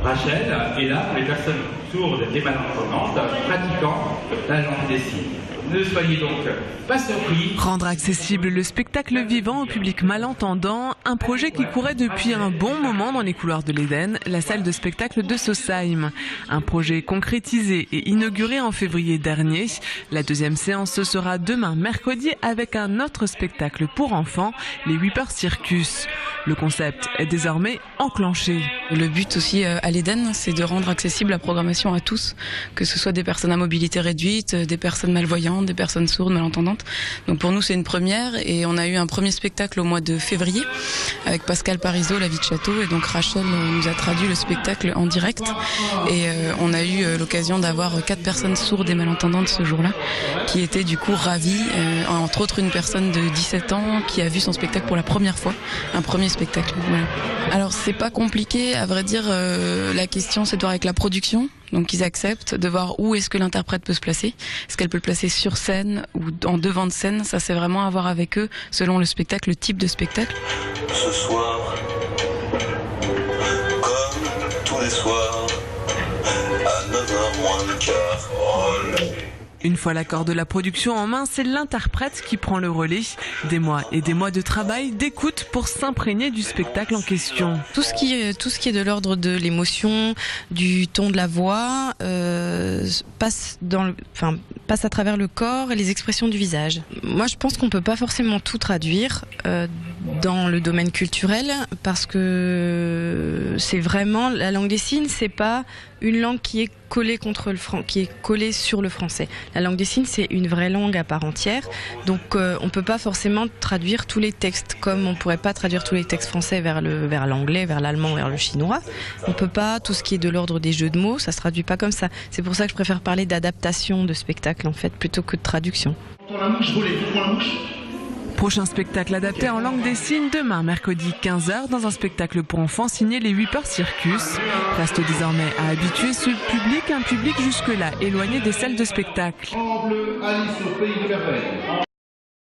Rachel est là pour les personnes sourdes et malentendantes pratiquant la langue des signes. Ne soyez donc pas surpris. Rendre accessible le spectacle vivant au public malentendant, un projet qui courait depuis un bon moment dans les couloirs de l'Éden, la salle de spectacle de Sausheim. Un projet concrétisé et inauguré en février dernier. La deuxième séance ce sera demain mercredi avec un autre spectacle pour enfants, les Whipper Circus. Le concept est désormais enclenché. Le but aussi à l'Éden, c'est de rendre accessible la programmation à tous, que ce soit des personnes à mobilité réduite, des personnes malvoyantes, des personnes sourdes, malentendantes. Donc pour nous, c'est une première et on a eu un premier spectacle au mois de février avec Pascal Parisot, La Vie de Château, et donc Rachel nous a traduit le spectacle en direct et on a eu l'occasion d'avoir 4 personnes sourdes et malentendantes ce jour-là qui étaient du coup ravies, entre autres une personne de 17 ans qui a vu son spectacle pour la première fois, un premier spectacle. Voilà. Alors c'est pas compliqué, à vrai dire, la question c'est de voir avec la production. Donc ils acceptent de voir où est-ce que l'interprète peut se placer. Est-ce qu'elle peut le placer sur scène ou en devant de scène? Ça c'est vraiment à voir avec eux selon le spectacle, le type de spectacle. Ce soir, comme tous les soirs, à 9h moins le quart. Oh, une fois l'accord de la production en main, c'est l'interprète qui prend le relais. Des mois et des mois de travail, d'écoute pour s'imprégner du spectacle en question. Tout ce qui est de l'ordre de l'émotion, du ton de la voix, passe à travers le corps et les expressions du visage. Moi, je pense qu'on peut pas forcément tout traduire dans le domaine culturel parce que c'est vraiment la langue des signes, c'est pas une langue qui est collée qui est collée sur le français. La langue des signes, c'est une vraie langue à part entière, donc on peut pas forcément traduire tous les textes, comme on pourrait pas traduire tous les textes français vers l'anglais, vers l'allemand, vers le chinois. On peut pas, tout ce qui est de l'ordre des jeux de mots, ça se traduit pas comme ça. C'est pour ça que je préfère parler d'adaptation de spectacle en fait, plutôt que de traduction. Prochain spectacle adapté en langue des signes demain, mercredi 15h, dans un spectacle pour enfants signé les Whipper Circus. Reste désormais à habituer ce public, un public jusque-là éloigné des salles de spectacle.